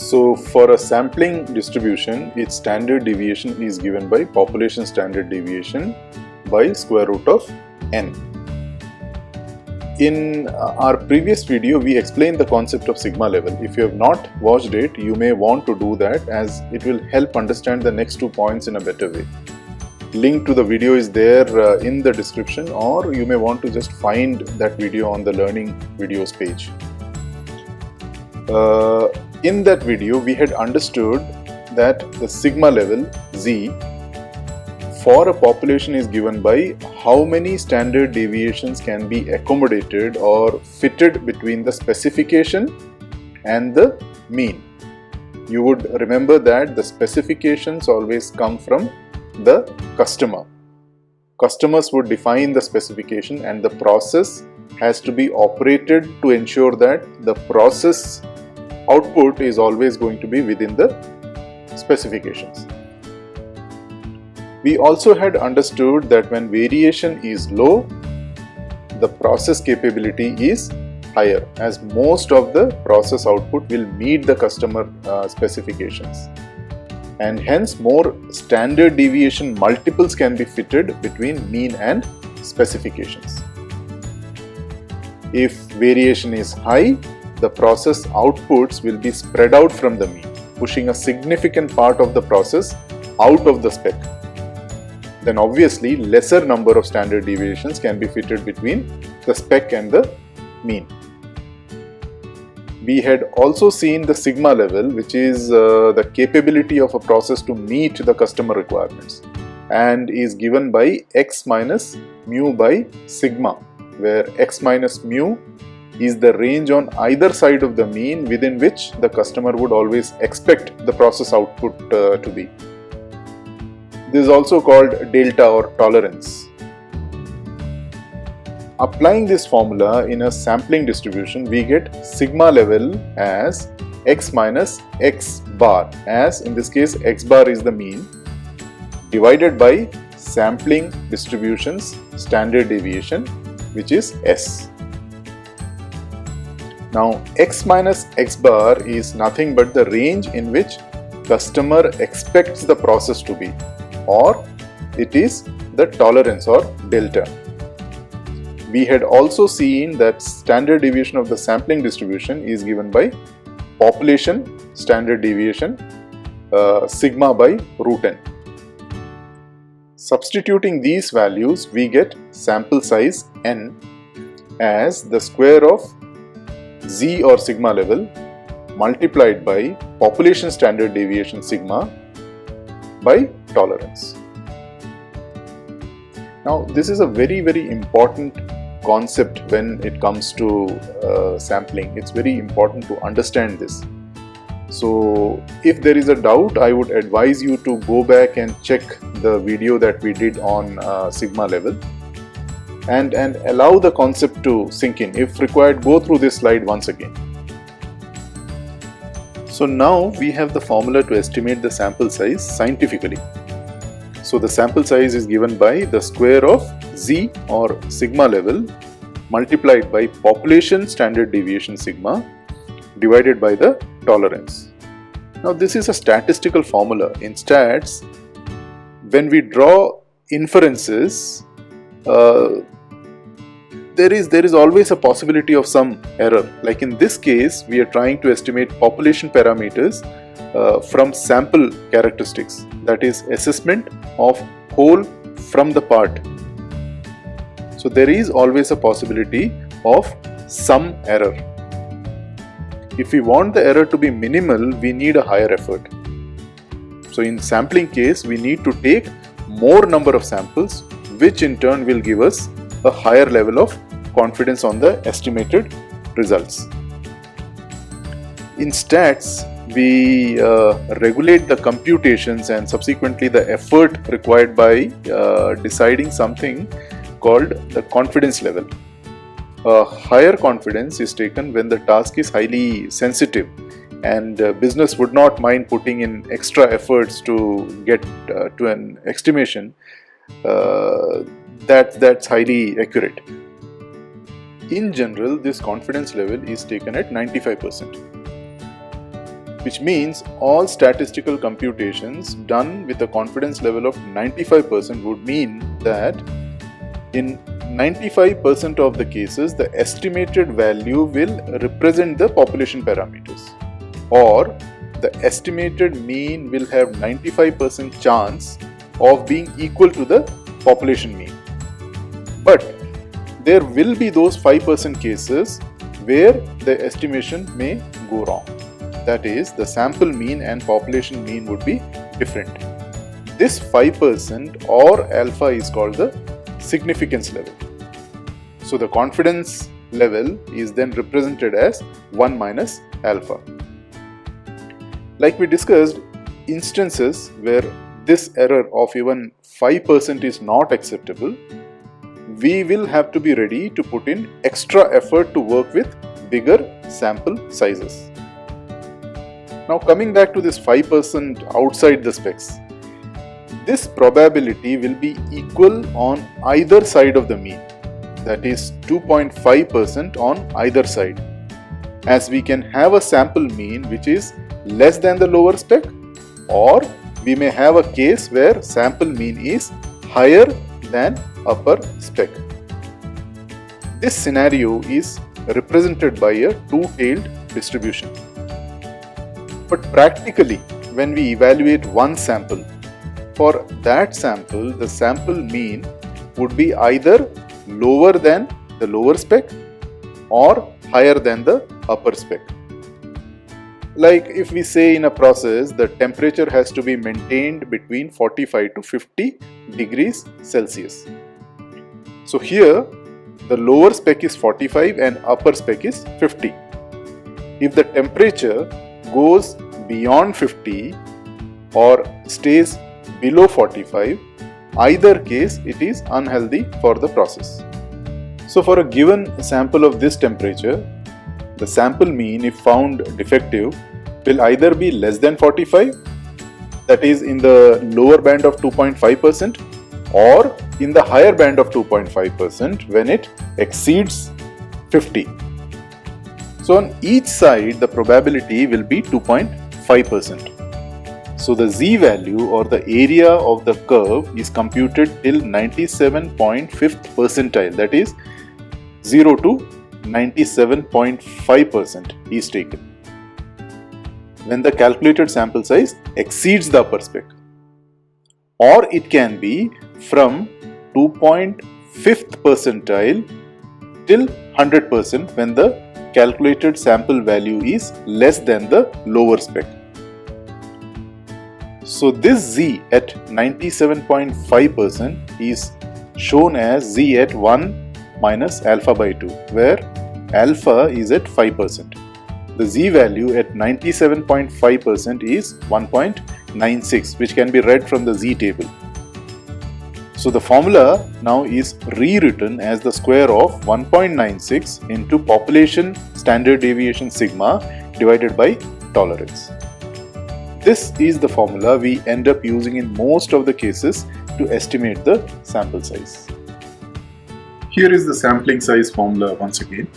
So for a sampling distribution, its standard deviation is given by population standard deviation by square root of n. In our previous video, we explained the concept of sigma level. If you have not watched it, you may want to do that, as it will help understand the next 2 points in a better way. Link to the video is there in the description, or you may want to just find that video on the learning videos page. In that video, we had understood that the sigma level Z for a population is given by how many standard deviations can be accommodated or fitted between the specification and the mean. You would remember that the specifications always come from the customer. Customers would define the specification, and the process has to be operated to ensure that the process output is always going to be within the specifications. We also had understood that when variation is low, the process capability is higher, as most of the process output will meet the customer specifications, and hence more standard deviation multiples can be fitted between mean and specifications. If variation is high, the process outputs will be spread out from the mean, pushing a significant part of the process out of the spec. Then obviously lesser number of standard deviations can be fitted between the spec and the mean. We had also seen the sigma level, which is the capability of a process to meet the customer requirements, and is given by x minus mu by sigma, where x minus mu is the range on either side of the mean within which the customer would always expect the process output to be. This is also called delta or tolerance. Applying this formula in a sampling distribution, we get sigma level as x minus x bar, as in this case x bar is the mean, divided by sampling distribution's standard deviation, which is S. Now x minus x bar is nothing but the range in which customer expects the process to be, or it is the tolerance or delta. We had also seen that standard deviation of the sampling distribution is given by population standard deviation sigma by root n. Substituting these values, we get sample size n as the square of Z or sigma level multiplied by population standard deviation sigma by tolerance. Now this is a very important concept when it comes to sampling. It's very important to understand this. So if there is a doubt, I would advise you to go back and check the video that we did on sigma level, and allow the concept to sink in. If required, go through this slide once again. So now we have the formula to estimate the sample size scientifically. So the sample size is given by the square of Z or sigma level multiplied by population standard deviation sigma divided by the tolerance. Now this is a statistical formula. In stats, when we draw inferences, there is always a possibility of some error. Like in this case, we are trying to estimate population parameters from sample characteristics, that is assessment of whole from the part. So there is always a possibility of some error. If we want the error to be minimal, we need a higher effort. So in sampling case, we need to take more number of samples, which in turn will give us a higher level of confidence on the estimated results. In stats, we regulate the computations and subsequently the effort required by deciding something called the confidence level. A higher confidence is taken when the task is highly sensitive, and business would not mind putting in extra efforts to get to an estimation that's highly accurate. In general, this confidence level is taken at 95%. which means all statistical computations done with a confidence level of 95% would mean that in 95% of the cases, the estimated value will represent the population parameters, or the estimated mean will have 95% chance of being equal to the population mean. But there will be those 5% cases where the estimation may go wrong. That is, the sample mean and population mean would be different. This 5% or alpha is called the significance level. So the confidence level is then represented as 1 minus alpha. Like we discussed, instances where this error of even 5% is not acceptable, we will have to be ready to put in extra effort to work with bigger sample sizes. Now coming back to this 5% outside the specs, this probability will be equal on either side of the mean, that is 2.5% on either side, as we can have a sample mean which is less than the lower spec, or we may have a case where sample mean is higher than upper spec. This scenario is represented by a two-tailed distribution. But practically, when we evaluate one sample, for that sample, the sample mean would be either lower than the lower spec or higher than the upper spec. Like if we say in a process the temperature has to be maintained between 45 to 50 degrees Celsius. So here the lower spec is 45 and upper spec is 50. If the temperature goes beyond 50 or stays below 45, either case it is unhealthy for the process. So for a given sample of this temperature, the sample mean, if found defective, will either be less than 45, that is in the lower band of 2.5%, or in the higher band of 2.5% when it exceeds 50. So on each side the probability will be 2.5%. So the z value or the area of the curve is computed till 97.5th percentile, that is 0 to 97.5% is taken when the calculated sample size exceeds the upper spec, or it can be from 2.5th percentile till 100% when the calculated sample value is less than the lower spec. So this z at 97.5% is shown as z at 1 minus alpha by 2, where alpha is at 5%. The z value at 97.5% is 1.96, which can be read from the z table. So the formula now is rewritten as the square of 1.96 into population standard deviation sigma divided by tolerance. This is the formula we end up using in most of the cases to estimate the sample size. Here is the sampling size formula once again.